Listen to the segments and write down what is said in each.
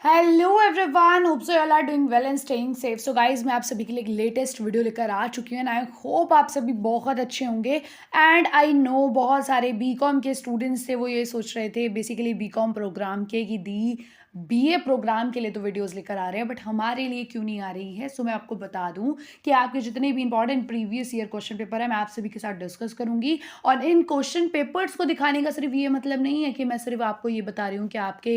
Hello everyone, hope so you all are doing well and staying safe. So guys, मैं आप सभी के लिए एक लेटेस्ट वीडियो लेकर आ चुकी हूँ एंड आई होप आप सभी बहुत अच्छे होंगे। एंड आई नो बहुत सारे बीकॉम के स्टूडेंट्स थे, वो ये सोच रहे थे बेसिकली बीकॉम प्रोग्राम के कि दी बीए प्रोग्राम के लिए तो वीडियोस लेकर आ रहे हैं, बट हमारे लिए क्यों नहीं आ रही है। सो मैं आपको बता दूं कि आपके जितने भी important previous year question paper है, मैं आप सभी के साथ डिस्कस करूंगी। और इन क्वेश्चन पेपर्स को दिखाने का सिर्फ ये मतलब नहीं है कि मैं सिर्फ आपको ये बता रही हूँ कि आपके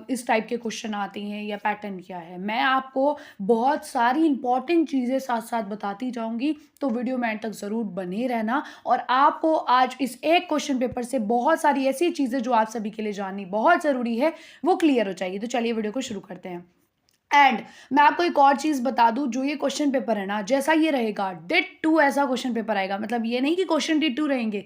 इस टाइप के क्वेश्चन आते हैं या पैटर्न क्या है। मैं आपको बहुत सारी इंपॉर्टेंट चीज़ें साथ साथ बताती जाऊंगी, तो वीडियो में एंड तक ज़रूर बने रहना। और आपको आज इस एक क्वेश्चन पेपर से बहुत सारी ऐसी चीज़ें जो आप सभी के लिए जाननी बहुत ज़रूरी है वो क्लियर हो जाएगी। तो चलिए वीडियो को शुरू करते हैं। एंड मैं आपको एक और चीज बता दूं, जो ये क्वेश्चन पेपर है ना, जैसा ये रहेगा डिट टू ऐसा क्वेश्चन पेपर आएगा। मतलब ये नहीं कि क्वेश्चन डिट टू रहेंगे,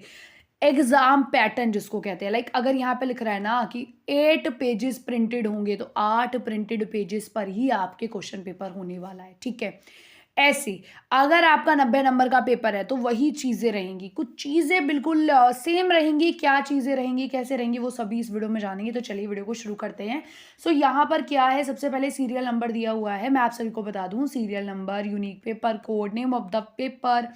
एग्जाम पैटर्न जिसको कहते हैं। लाइक अगर यहाँ पे लिख रहा है ना कि 8 पेजेस प्रिंटेड होंगे, तो 8 प्रिंटेड पेजेस पर ही आपके क्वेश्चन पेपर होने वाला है, ठीक है। ऐसे अगर आपका 90 नंबर का पेपर है तो वही चीजें रहेंगी, कुछ चीजें बिल्कुल सेम रहेंगी। क्या चीजें रहेंगी, कैसे रहेंगी, वो सभी इस वीडियो में जानेंगे। तो चलिए वीडियो को शुरू करते हैं। सो यहाँ पर क्या है, सबसे पहले सीरियल नंबर दिया हुआ है, मैं आप सभी को बता दूं। Serial number, unique paper code, name of the paper,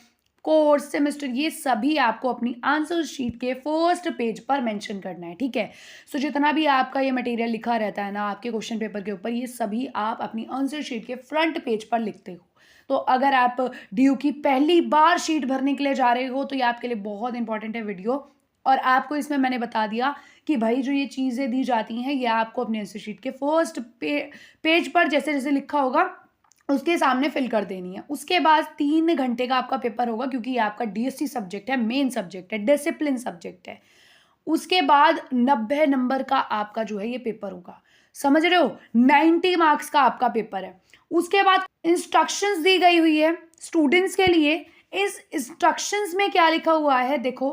course, semester, ये सभी आपको अपनी आंसर शीट के फर्स्ट पेज पर मेंशन करना है, ठीक है। सो जितना भी आपका ये मटेरियल लिखा रहता है ना आपके क्वेश्चन पेपर के ऊपर, ये सभी आप अपनी आंसर शीट के फ्रंट पेज पर लिखते हो। तो अगर आप ड्यू की पहली बार शीट भरने के लिए जा रहे हो तो ये आपके लिए बहुत इंपॉर्टेंट है वीडियो। और आपको इसमें मैंने बता दिया कि भाई जो ये चीज़ें दी जाती हैं ये आपको अपने आंसर शीट के फर्स्ट पेज पर जैसे जैसे लिखा होगा उसके सामने फिल कर देनी है। उसके बाद 3 घंटे का आपका पेपर होगा, क्योंकि ये आपका डीएससी सब्जेक्ट है, मेन सब्जेक्ट है, डिसिप्लिन सब्जेक्ट है। उसके बाद 90 नंबर का आपका जो है ये पेपर होगा, समझ रहे हो। 90 मार्क्स का आपका पेपर है। उसके बाद इंस्ट्रक्शंस दी गई हुई है स्टूडेंट्स के लिए। इस इंस्ट्रक्शंस में क्या लिखा हुआ है देखो,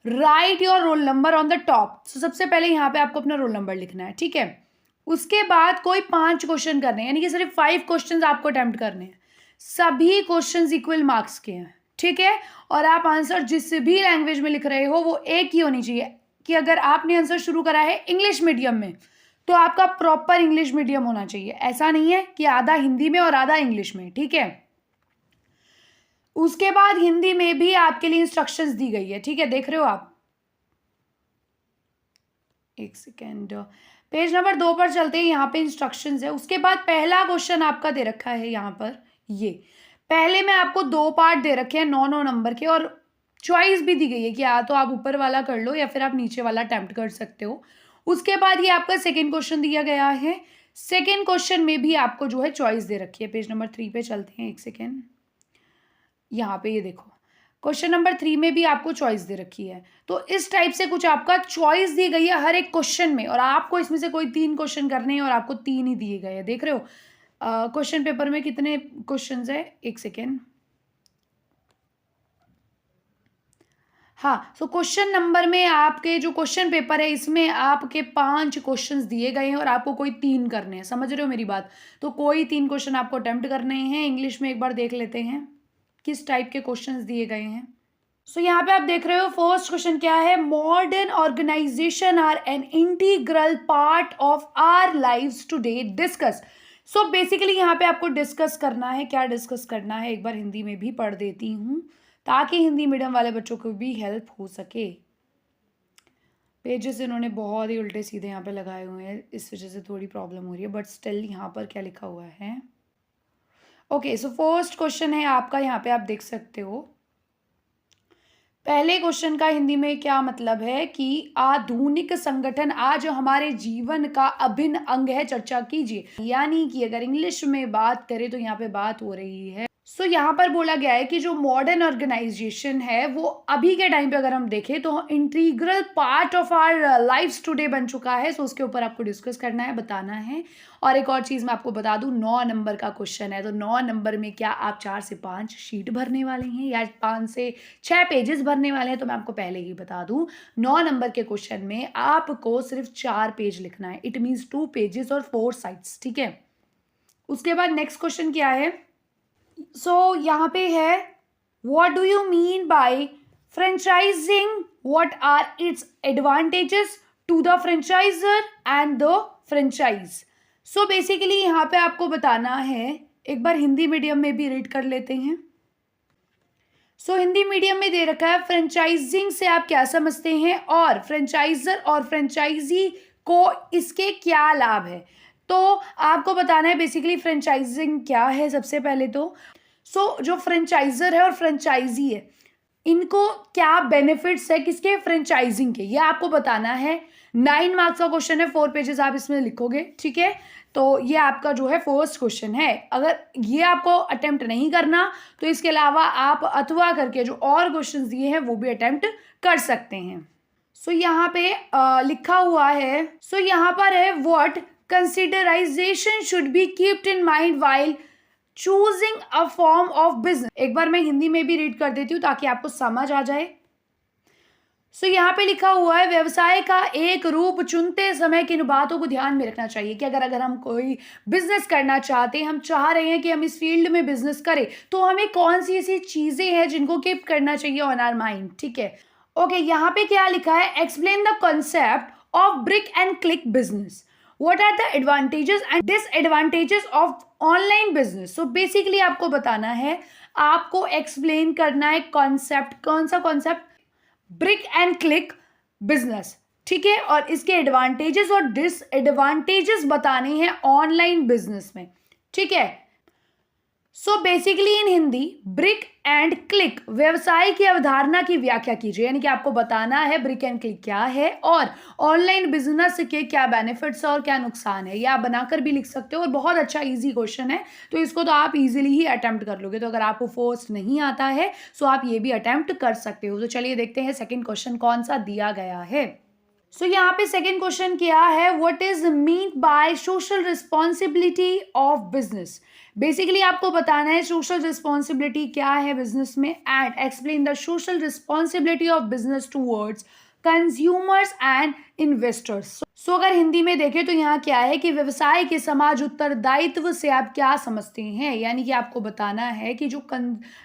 right your roll number on the top. सबसे पहले यहाँ पे आपको अपना रोल नंबर लिखना है, ठीक है। उसके बाद कोई 5 क्वेश्चन करने हैं, यानी कि सिर्फ 5 क्वेश्चन आपको अटेम्प्ट करने हैं। सभी क्वेश्चन इक्वल मार्क्स के हैं, ठीक है। और आप आंसर जिस भी लैंग्वेज में लिख रहे हो वो एक ही होनी चाहिए। कि अगर आपने आंसर शुरू करा है इंग्लिश मीडियम में तो आपका प्रॉपर इंग्लिश मीडियम होना चाहिए। ऐसा नहीं है कि आधा हिंदी में और आधा इंग्लिश में, ठीक है। उसके बाद हिंदी में भी आपके लिए इंस्ट्रक्शंस दी गई है, ठीक है, देख रहे हो आप। एक सेकेंड, पेज नंबर 2 पर चलते हैं, यहाँ पे इंस्ट्रक्शंस है। उसके बाद पहला क्वेश्चन आपका दे रखा है यहाँ पर। ये पहले में आपको 2 पार्ट दे रखे हैं 9-9 नंबर के, और चॉइस भी दी गई है कि या तो आप ऊपर वाला कर लो या फिर आप नीचे वाला अटेम्प्ट कर सकते हो। उसके बाद ये आपका सेकेंड क्वेश्चन दिया गया है। सेकेंड क्वेश्चन में भी आपको जो है चॉइस दे रखी है। पेज नंबर 3 पे चलते हैं, एक सेकेंड। यहाँ पे ये देखो, क्वेश्चन नंबर 3 में भी आपको चॉइस दे रखी है। तो इस टाइप से कुछ आपका चॉइस दी गई है हर एक क्वेश्चन में, और आपको इसमें से कोई 3 क्वेश्चन करने हैं और आपको 3 ही दिए गए हैं, देख रहे हो। क्वेश्चन पेपर में कितने क्वेश्चन है, एक सेकेंड। हाँ, सो क्वेश्चन नंबर में आपके जो क्वेश्चन पेपर है इसमें आपके 5 क्वेश्चंस दिए गए हैं और आपको कोई 3 करने हैं, समझ रहे हो मेरी बात। तो कोई 3 क्वेश्चन आपको अटेम्प्ट करने हैं। इंग्लिश में एक बार देख लेते हैं किस टाइप के क्वेश्चंस दिए गए हैं। सो यहाँ पे आप देख रहे हो फर्स्ट क्वेश्चन क्या है, modern organisation are an integral part of our lives today, discuss. So basically यहाँ पे आपको डिस्कस करना है। क्या डिस्कस करना है, एक बार हिंदी में भी पढ़ देती हूँ ताकि हिंदी मीडियम वाले बच्चों को भी हेल्प हो सके। पेजेस इन्होंने बहुत ही उल्टे सीधे यहाँ पे लगाए हुए हैं, इस वजह से थोड़ी प्रॉब्लम हो रही है, बट स्टिल यहाँ पर क्या लिखा हुआ है। ओके, सो फर्स्ट क्वेश्चन है आपका, यहाँ पे आप देख सकते हो। पहले क्वेश्चन का हिंदी में क्या मतलब है कि आधुनिक संगठन आज हमारे जीवन का अभिन्न अंग है, चर्चा कीजिए। यानी कि अगर इंग्लिश में बात करें तो यहाँ पे बात हो रही है। सो यहाँ पर बोला गया है कि जो मॉडर्न ऑर्गेनाइजेशन है वो अभी के टाइम पे अगर हम देखें तो integral part of our life today बन चुका है। सो उसके ऊपर आपको डिस्कस करना है, बताना है। और एक और चीज़ मैं आपको बता दूं, 9 नंबर का क्वेश्चन है, तो 9 नंबर में क्या आप 4 से 5 शीट भरने वाले हैं या 5 से 6 पेजेस भरने वाले हैं। तो मैं आपको पहले ही बता दूं, 9 नंबर के क्वेश्चन में आपको सिर्फ 4 पेज लिखना है। इट मीन्स 2 पेजेस और 4 साइड्स, ठीक है। उसके बाद नेक्स्ट क्वेश्चन क्या है, सो यहाँ पे है, what do you mean by franchising, what are its advantages to the franchiser and the franchise. So basically यहाँ पे आपको बताना है, एक बार हिंदी मीडियम में भी रीड कर लेते हैं। सो हिंदी मीडियम में दे रखा है फ्रेंचाइजिंग से आप क्या समझते हैं और फ्रेंचाइजर और फ्रेंचाइजी को इसके क्या लाभ है। तो आपको बताना है बेसिकली फ्रेंचाइजिंग क्या है सबसे पहले तो। जो फ्रेंचाइजर है और फ्रेंचाइजी है, इनको क्या बेनिफिट्स है किसके, फ्रेंचाइजिंग के, ये आपको बताना है। 9 मार्क्स का क्वेश्चन है, 4 पेजेस आप इसमें लिखोगे, ठीक है। तो ये आपका जो है फर्स्ट क्वेश्चन है। अगर ये आपको अटेम्प्ट नहीं करना तो इसके अलावा आप अथवा करके जो और क्वेश्चन दिए हैं वो भी अटेम्प्ट कर सकते हैं। यहाँ पे लिखा हुआ है, यहाँ पर है what consideration should be kept in mind while choosing a form of business. एक बार मैं हिंदी में भी रीड कर देती हूँ ताकि आपको समझ आ जाए। यहाँ पे लिखा हुआ है व्यवसाय का एक रूप चुनते समय किन बातों को ध्यान में रखना चाहिए कि अगर हम कोई बिजनेस करना चाहते हैं, हम चाह रहे हैं कि हम इस फील्ड में बिजनेस करें, तो हमें कौन सी ऐसी चीजें हैं जिनको कीप करना चाहिए ऑन आवर माइंड, ठीक है। ओके, यहाँ पे क्या लिखा है, explain the concept of brick and click business, what are the advantages and disadvantages of online business. So basically आपको बताना है, आपको एक्सप्लेन करना है कॉन्सेप्ट, कौन सा concept, brick and click business, ठीक है, और इसके एडवांटेजेस और डिसएडवांटेजेस बताने हैं ऑनलाइन बिजनेस में, ठीक है। Basically in Hindi, brick and click व्यवसाय की अवधारणा की व्याख्या कीजिए, यानी कि आपको बताना है ब्रिक एंड क्लिक क्या है और ऑनलाइन बिजनेस के क्या बेनिफिट्स और क्या नुकसान है। ये आप बनाकर भी लिख सकते हो और बहुत अच्छा इजी क्वेश्चन है, तो इसको तो आप इजीली ही अटेम्प्ट कर लोगे। तो अगर आपको फर्स्ट नहीं आता है सो आप ये भी अटेम्प्ट कर सकते हो। तो चलिए देखते हैं सेकेंड क्वेश्चन कौन सा दिया गया है। यहाँ पे सेकेंड क्वेश्चन क्या है, what is mean by social responsibility of business. Basically आपको बताना है सोशल रिस्पॉन्सिबिलिटी क्या है बिजनेस में, and explain the social responsibility of business towards consumers and investors. अगर हिंदी में देखें तो यहाँ क्या है कि व्यवसाय के समाज उत्तरदायित्व से आप क्या समझते हैं, यानी कि आपको बताना है कि जो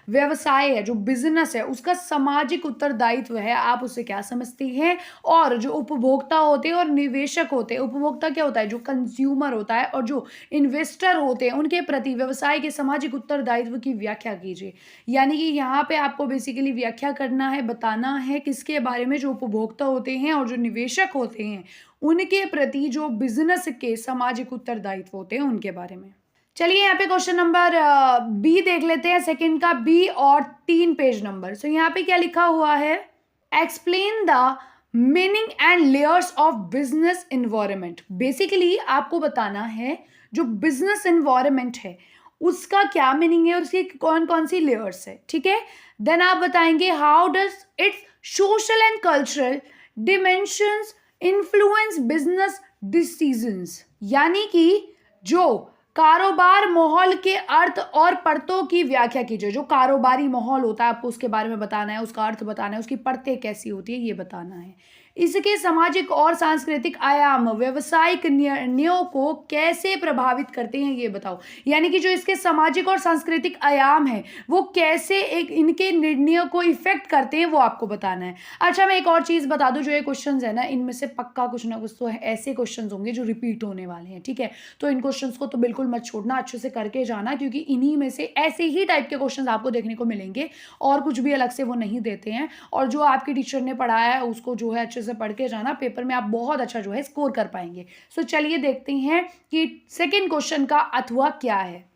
व्यवसाय है, जो बिजनेस है, उसका सामाजिक उत्तरदायित्व है, आप उससे क्या समझते हैं। और जो उपभोक्ता होते हैं और निवेशक होते हैं, उपभोक्ता क्या होता है, जो कंज्यूमर होता है, और जो इन्वेस्टर होते हैं, उनके प्रति व्यवसाय के सामाजिक उत्तरदायित्व की व्याख्या कीजिए। यानी कि यहाँ पे आपको बेसिकली व्याख्या करना है, बताना है किसके बारे में, जो उपभोक्ता होते हैं और जो निवेशक होते हैं उनके प्रति जो बिजनेस के सामाजिक उत्तरदायित्व होते हैं उनके बारे में। चलिए यहाँ पे क्वेश्चन नंबर बी देख लेते हैं, सेकंड का बी और 3 पेज नंबर। यहाँ पे क्या लिखा हुआ है, explain the meaning and layers of business environment. Basically आपको बताना है जो बिजनेस एनवायरनमेंट है उसका क्या मीनिंग है और उसकी कौन कौन सी लेयर्स है, ठीक है। देन आप बताएंगे how does it's social and cultural dimensions influence business decisions, यानी कि जो कारोबार माहौल के अर्थ और परतों की व्याख्या कीजिए। जो कारोबारी माहौल होता है आपको उसके बारे में बताना है, उसका अर्थ बताना है, उसकी परतें कैसी होती है ये बताना है। इसके सामाजिक और सांस्कृतिक आयाम व्यवसायिक निर्णयों को कैसे प्रभावित करते हैं ये बताओ, यानी कि जो इसके सामाजिक और सांस्कृतिक आयाम है वो कैसे एक इनके निर्णयों को इफेक्ट करते हैं वो आपको बताना है। अच्छा, मैं एक और चीज़ बता दूं, जो ये क्वेश्चंस है ना, इनमें से पक्का कुछ ना कुछ तो ऐसे क्वेश्चंस होंगे जो रिपीट होने वाले हैं, ठीक है। तो इन क्वेश्चंस को तो बिल्कुल मत छोड़ना, अच्छे से करके जाना, क्योंकि इन्हीं में से ऐसे ही टाइप के क्वेश्चंस आपको देखने को मिलेंगे और कुछ भी अलग से वो नहीं देते हैं। और जो आपकी टीचर ने पढ़ाया है उसको जो है अच्छे से पढ़ के जाना, पेपर में आप बहुत अच्छा जो है स्कोर कर पाएंगे। चलिए देखते हैं कि सेकंड क्वेश्चन का अथवा क्या है।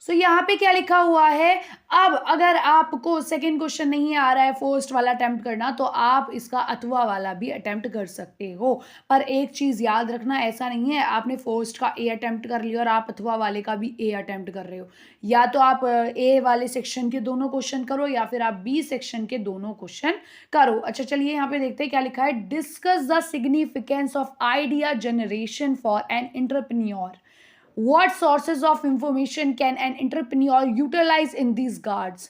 यहाँ पे क्या लिखा हुआ है, अब अगर आपको सेकंड क्वेश्चन नहीं आ रहा है फर्स्ट वाला अटेम्प्ट करना तो आप इसका अथवा वाला भी अटेम्प्ट कर सकते हो। पर एक चीज़ याद रखना, ऐसा नहीं है आपने फर्स्ट का ए अटेम्प्ट कर लिया और आप अथवा वाले का भी ए अटेम्प्ट कर रहे हो। या तो आप ए वाले सेक्शन के दोनों क्वेश्चन करो या फिर आप बी सेक्शन के दोनों क्वेश्चन करो। अच्छा, चलिए यहाँ पे देखते हैं क्या लिखा है, discuss the significance of idea generation for an entrepreneur. What sources of information can an entrepreneur utilize in these regards?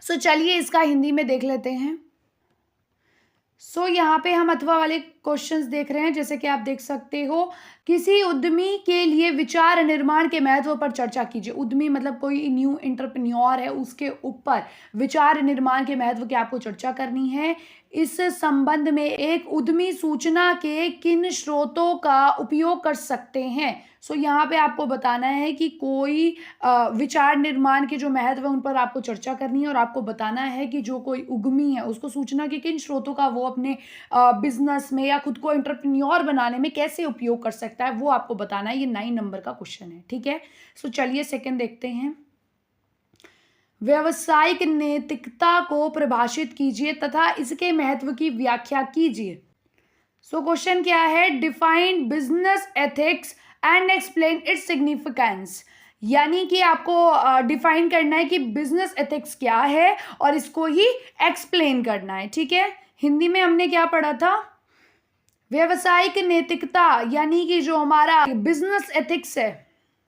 चलिए इसका हिंदी में देख लेते हैं। यहाँ पे हम अथवा वाले क्वेश्चंस देख रहे हैं, जैसे कि आप देख सकते हो, किसी उद्यमी के लिए विचार निर्माण के महत्व पर चर्चा कीजिए। उद्यमी मतलब कोई न्यू एंटरप्रेन्योर है, उसके ऊपर विचार निर्माण के महत्व की आपको चर्चा करनी है। इस संबंध में एक उद्यमी सूचना के किन स्रोतों का उपयोग कर सकते हैं। सो यहाँ पे आपको बताना है कि कोई विचार निर्माण के जो महत्व है उन पर आपको चर्चा करनी है और आपको बताना है कि जो कोई उद्यमी है उसको सूचना के किन स्रोतों का वो अपने बिजनेस में या खुद को एंटरप्रेन्योर बनाने में कैसे उपयोग कर सकता है, वो आपको बताना है। ये 9 नंबर का क्वेश्चन है, ठीक है। सो चलिए सेकंड देखते हैं। व्यावसायिक नैतिकता को परिभाषित कीजिए तथा इसके महत्व की व्याख्या कीजिए। सो क्वेश्चन क्या है, define business ethics and explain its significance. यानी कि आपको डिफाइन करना है कि बिजनेस एथिक्स क्या है और इसको ही एक्सप्लेन करना है, ठीक है। हिंदी में हमने क्या पढ़ा था, व्यावसायिक नैतिकता यानी कि जो हमारा बिजनेस एथिक्स है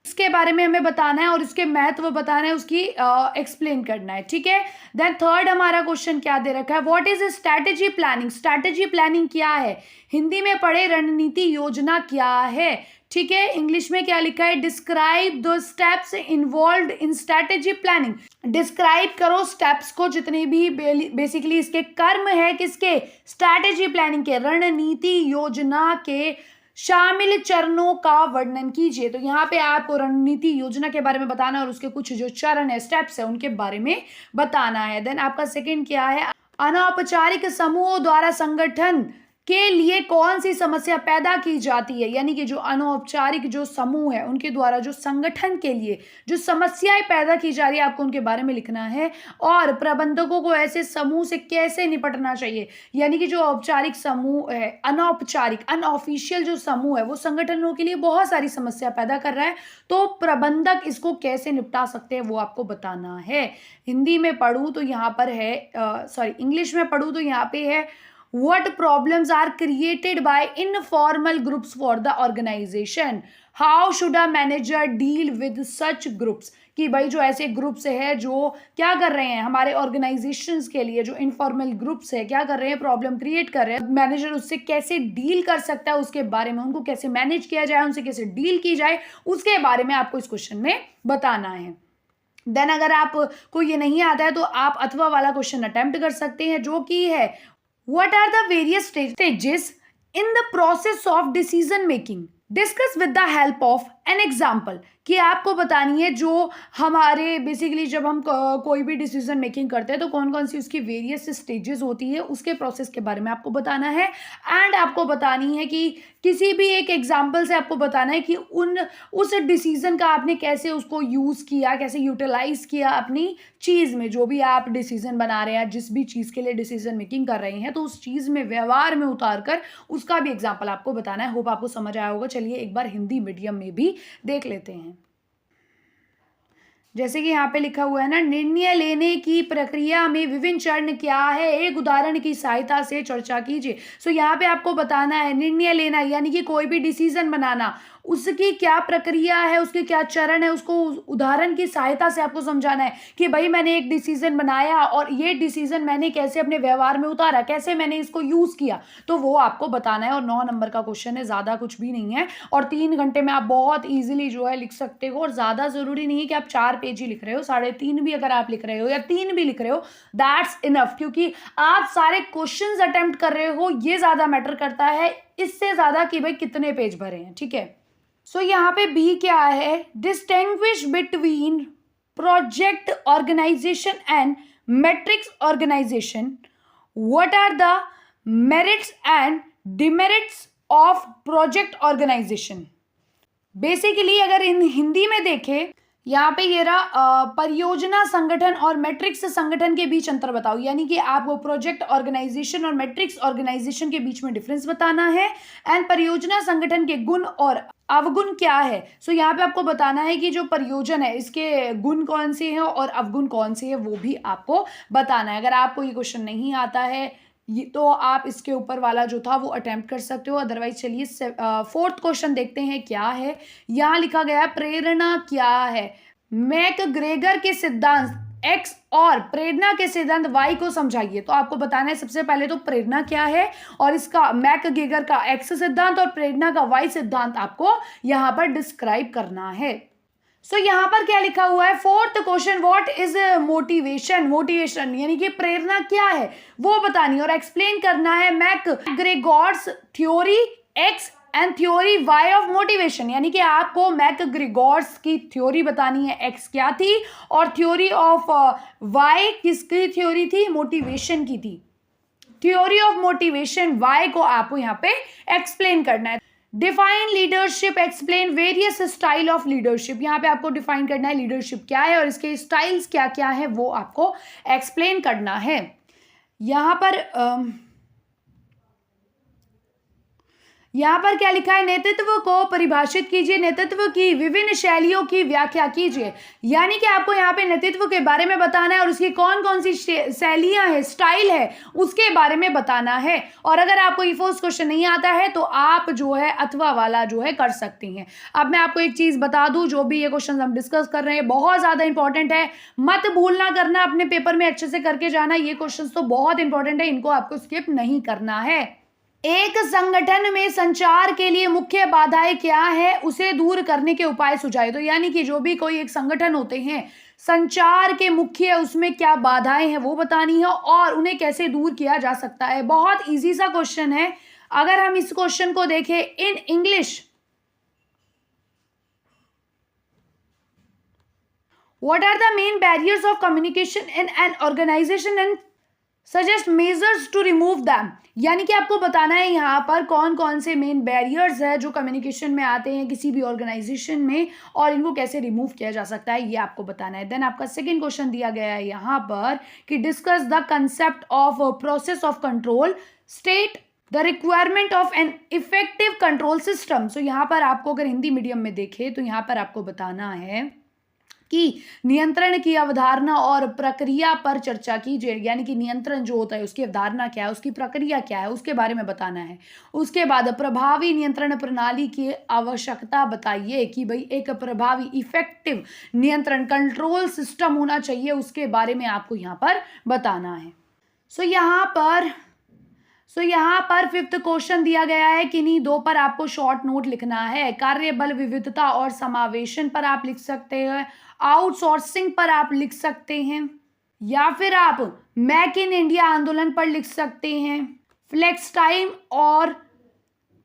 इसके बारे में हमें बताना है और इसके महत्व बताना है, उसकी एक्सप्लेन करना है, ठीक है। देन थर्ड हमारा क्वेश्चन क्या दे रखा है, what is strategy planning. Strategy planning क्या है, हिंदी में पढ़े रणनीति योजना क्या है, ठीक है। इंग्लिश में क्या लिखा है, describe the steps involved in strategy planning. Describe करो स्टेप्स को, जितने भी बेसिकली इसके कर्म है किसके, स्ट्रैटेजी प्लानिंग के, रणनीति योजना के शामिल चरणों का वर्णन कीजिए। तो यहाँ पे आपको रणनीति योजना के बारे में बताना है और उसके कुछ जो चरण है, स्टेप्स है, उनके बारे में बताना है। देन आपका सेकंड क्या है, अनौपचारिक समूहों द्वारा संगठन के लिए कौन सी समस्या पैदा की जाती है। यानी कि जो अनौपचारिक जो समूह है उनके द्वारा जो संगठन के लिए जो समस्याएं पैदा की जा रही है, आपको उनके बारे में लिखना है। और प्रबंधकों को ऐसे समूह से कैसे निपटना चाहिए। यानी कि जो औपचारिक समूह है, अनौपचारिक अनऑफिशियल जो समूह है वो संगठनों के लिए बहुत सारी समस्या पैदा कर रहा है, तो प्रबंधक इसको कैसे निपटा सकते हैं वो आपको बताना है। हिंदी में पढ़ूँ तो यहाँ पर है, इंग्लिश में पढ़ूँ तो यहाँ पे है, what problems are created by informal groups for the organization, how should a manager deal with such groups। कि भाई जो ऐसे ग्रुप्स है जो क्या कर रहे हैं हमारे ऑर्गेनाइजेशंस के लिए, जो इनफॉर्मल ग्रुप्स है क्या कर रहे हैं, प्रॉब्लम क्रिएट कर रहे हैं, मैनेजर उससे कैसे डील कर सकता है उसके बारे में, उनको कैसे मैनेज किया जाए, उनसे कैसे डील की जाए, उसके बारे में आपको इस क्वेश्चन में बताना है। देन अगर आपको ये नहीं आता है तो आप अथवा वाला क्वेश्चन अटेम्प्ट कर सकते हैं, जो कि है what are the various stages in the process of decision making, discuss with the help of an example। कि आपको बतानी है जो हमारे बेसिकली जब हम कोई भी डिसीजन मेकिंग करते हैं तो कौन कौन सी उसकी वेरियस स्टेजेस होती है, उसके प्रोसेस के बारे में आपको बताना है। एंड आपको बतानी है कि किसी भी एक एग्जांपल से आपको बताना है कि उस डिसीजन का आपने कैसे उसको यूज़ किया, कैसे यूटिलाइज किया अपनी चीज़ में। जो भी आप डिसीजन बना रहे हैं, जिस भी चीज़ के लिए डिसीजन मेकिंग कर रहे हैं, तो उस चीज़ में व्यवहार में उतार कर उसका भी एग्जाम्पल आपको बताना है। होप आपको समझ आया होगा। चलिए एक बार हिंदी मीडियम में भी देख लेते हैं। जैसे कि यहाँ पे लिखा हुआ है ना, निर्णय लेने की प्रक्रिया में विभिन्न चरण क्या है, एक उदाहरण की सहायता से चर्चा कीजिए। सो यहाँ पे आपको बताना है निर्णय लेना यानी कि कोई भी डिसीजन बनाना, उसकी क्या प्रक्रिया है, उसके क्या चरण है, उसको उदाहरण की सहायता से आपको समझाना है कि भाई मैंने एक डिसीजन बनाया और ये डिसीजन मैंने कैसे अपने व्यवहार में उतारा, कैसे मैंने इसको यूज़ किया, तो वो आपको बताना है। और 9 नंबर का क्वेश्चन है, ज़्यादा कुछ भी नहीं है और 3 घंटे में आप बहुत ईजिली जो है लिख सकते हो। और ज़्यादा ज़रूरी नहीं है कि आप 4 पेज ही लिख रहे हो, 3.5 भी अगर आप लिख रहे हो या 3 भी लिख रहे हो, दैट्स इनफ, क्योंकि आप सारे क्वेश्चंस अटेम्प्ट कर रहे हो, ये ज़्यादा मैटर करता है इससे ज़्यादा कि भाई कितने पेज भरे हैं, ठीक है। सो यहाँ पे बी क्या है, distinguish between project organisation and matrix organisation, what are the merits and demerits of project organisation. Basically अगर इन हिंदी में देखें, यहाँ पे ये रहा परियोजना संगठन और मैट्रिक्स संगठन के बीच अंतर बताओ। यानी कि आपको प्रोजेक्ट ऑर्गेनाइजेशन और मैट्रिक्स ऑर्गेनाइजेशन के बीच में डिफरेंस बताना है। एंड परियोजना संगठन के गुण और अवगुण क्या है। सो यहाँ पे आपको बताना है कि जो परियोजन है इसके गुण कौन से हैं और अवगुण कौन से हैं, वो भी आपको बताना है। अगर आपको ये क्वेश्चन नहीं आता है ये तो आप इसके ऊपर वाला जो था वो अटेम्प्ट कर सकते हो। अदरवाइज चलिए 4th क्वेश्चन देखते हैं क्या है। यहाँ लिखा गया है प्रेरणा क्या है। मैकग्रेगर के सिद्धांत X और प्रेरणा के सिद्धांत Y को समझाइए। तो आपको बताना है सबसे पहले तो प्रेरणा क्या है और इसका मैकग्रेगर का X सिद्धांत और प्रेरणा का Y सिद्धांत आपको यहाँ पर डिस्क्राइब करना है। सो यहाँ पर क्या लिखा हुआ है, fourth question, what is motivation. Motivation यानी कि प्रेरणा क्या है वो बतानी और एक्सप्लेन करना है McGregor's theory X and theory Y of motivation, यानी कि आपको मैकग्रेगॉर्स की थ्योरी बतानी है, एक्स क्या थी और थ्योरी ऑफ वाई किसकी थ्योरी थी, मोटिवेशन की थी। थ्योरी ऑफ मोटिवेशन वाई को आपको यहाँ पे एक्सप्लेन करना है। Define leadership, explain various style of leadership, यहाँ पे आपको डिफाइन करना है लीडरशिप क्या है और इसके स्टाइल्स क्या क्या है वो आपको एक्सप्लेन करना है। यहाँ पर क्या लिखा है, नेतृत्व को परिभाषित कीजिए, नेतृत्व की विभिन्न शैलियों की व्याख्या कीजिए, यानी कि आपको यहाँ पे नेतृत्व के बारे में बताना है और उसकी कौन कौन सी शैलियां है, स्टाइल है, उसके बारे में बताना है। और अगर आपको ये फर्स्ट क्वेश्चन नहीं आता है तो आप जो है अथवा वाला जो है कर सकती हैं। अब मैं आपको एक चीज बता दूं, जो भी ये क्वेश्चन हम डिस्कस कर रहे हैं बहुत ज्यादा इंपॉर्टेंट है, मत भूलना करना, अपने पेपर में अच्छे से करके जाना। ये क्वेश्चन तो बहुत इंपॉर्टेंट है, इनको आपको स्किप नहीं करना है। एक संगठन में संचार के लिए मुख्य बाधाएं क्या है, उसे दूर करने के उपाय सुझाए। तो यानी कि जो भी कोई एक संगठन होते हैं, संचार के मुख्य उसमें क्या बाधाएं हैं वो बतानी है और उन्हें कैसे दूर किया जा सकता है। बहुत इजी सा क्वेश्चन है। अगर हम इस क्वेश्चन को देखें in English, what are the main barriers of communication in an organisation and suggest measures to remove them, यानी कि आपको बताना है यहाँ पर कौन कौन से मेन बैरियर्स है जो कम्युनिकेशन में आते हैं किसी भी ऑर्गेनाइजेशन में और इनको कैसे रिमूव किया जा सकता है, ये आपको बताना है। देन आपका सेकंड क्वेश्चन दिया गया है यहाँ पर कि discuss the concept of process of control, state the requirement of an effective control system. So यहाँ पर आपको अगर हिंदी मीडियम में देखें तो यहाँ पर आपको बताना है कि नियंत्रण की अवधारणा और प्रक्रिया पर चर्चा कीजिए, यानी कि नियंत्रण जो होता है उसकी अवधारणा क्या है, उसकी प्रक्रिया क्या है, उसके बारे में बताना है। उसके बाद प्रभावी नियंत्रण प्रणाली की आवश्यकता बताइए कि भाई एक प्रभावी इफेक्टिव नियंत्रण कंट्रोल सिस्टम होना चाहिए, उसके बारे में आपको यहाँ पर बताना है। सो यहाँ पर फिफ्थ क्वेश्चन दिया गया है, किन्हीं दो पर आपको शॉर्ट नोट लिखना है। कार्यबल विविधता और समावेशन पर आप लिख सकते हैं, आउटसोर्सिंग पर आप लिख सकते हैं, या फिर आप मेक इन इंडिया आंदोलन पर लिख सकते हैं, फ्लेक्स टाइम और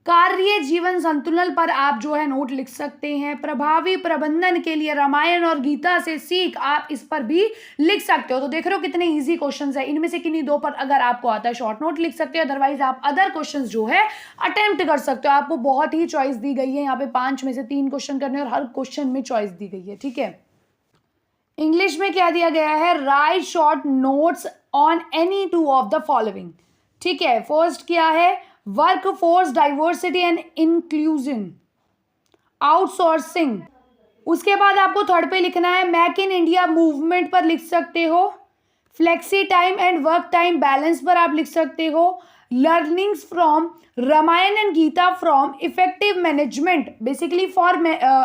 कार्य जीवन संतुलन पर आप जो है नोट लिख सकते हैं, प्रभावी प्रबंधन के लिए रामायण और गीता से सीख आप इस पर भी लिख सकते हो। तो देख रहे हो कितने इजी क्वेश्चंस है, इनमें से किन्हीं दो पर अगर आपको आता है शॉर्ट नोट लिख सकते हो, अदरवाइज आप अदर क्वेश्चंस जो है अटेम्प्ट कर सकते हो। आपको बहुत ही चॉइस दी गई है, यहाँ पे 5 में से 3 क्वेश्चन करने और हर क्वेश्चन में चॉइस दी गई है, ठीक है। इंग्लिश में क्या दिया गया है, right short notes on any 2 of the following, ठीक है। फर्स्ट क्या है, work force diversity and inclusion, outsourcing. उसके बाद आपको थर्ड पे लिखना है मेक इन इंडिया मूवमेंट पर लिख सकते हो, flexi time and work time balance पर आप लिख सकते हो, learnings from Ramayana and Gita from effective management, basically for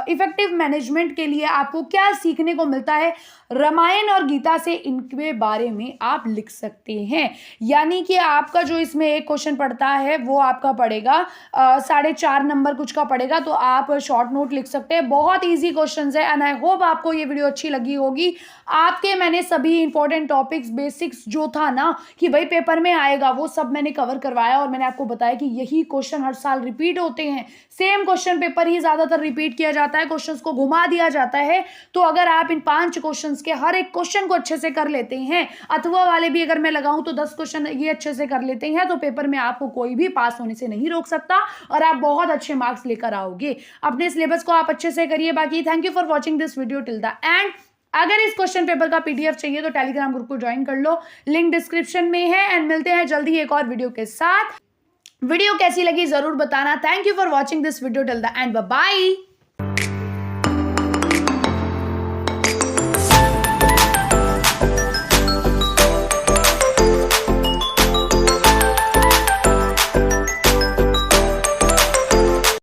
effective management के लिए आपको क्या सीखने को मिलता है रामायण और गीता से, इनके बारे में आप लिख सकते हैं। यानी कि आपका जो इसमें एक क्वेश्चन पड़ता है वो आपका पड़ेगा 4.5 नंबर कुछ का पड़ेगा, तो आप शॉर्ट नोट लिख सकते हैं। बहुत ईजी क्वेश्चन है एंड आई होप आपको ये वीडियो अच्छी लगी होगी। आपके मैंने सभी इंपॉर्टेंट टॉपिक्स बेसिक्स जो था ना कि भाई पेपर में आएगा वो सब मैंने कवर करवाया और मैंने आपको बताया कि यही क्वेश्चन हर साल रिपीट होते हैं, सेम क्वेश्चन पेपर ही ज्यादातर रिपीट किया जाता है, क्वेश्चंस को घुमा दिया जाता है। तो अगर आप इन 5 क्वेश्चंस के हर एक क्वेश्चन को अच्छे से कर लेते हैं, अथवा वाले भी अगर मैं लगाऊं तो 10 क्वेश्चन ये अच्छे से कर लेते हैं, तो पेपर में आपको कोई भी पास होने से नहीं रोक सकता और आप बहुत अच्छे मार्क्स लेकर आओगे। अपने सिलेबस को आप अच्छे से करिए। बाकी thank you for watching this video till the and. अगर इस क्वेश्चन पेपर का पीडीएफ चाहिए तो टेलीग्राम ग्रुप को ज्वाइन कर लो, लिंक डिस्क्रिप्शन में है। एंड मिलते हैं जल्दी एक और वीडियो के साथ। वीडियो कैसी लगी जरूर बताना। Thank you for watching this video till the end, bye bye.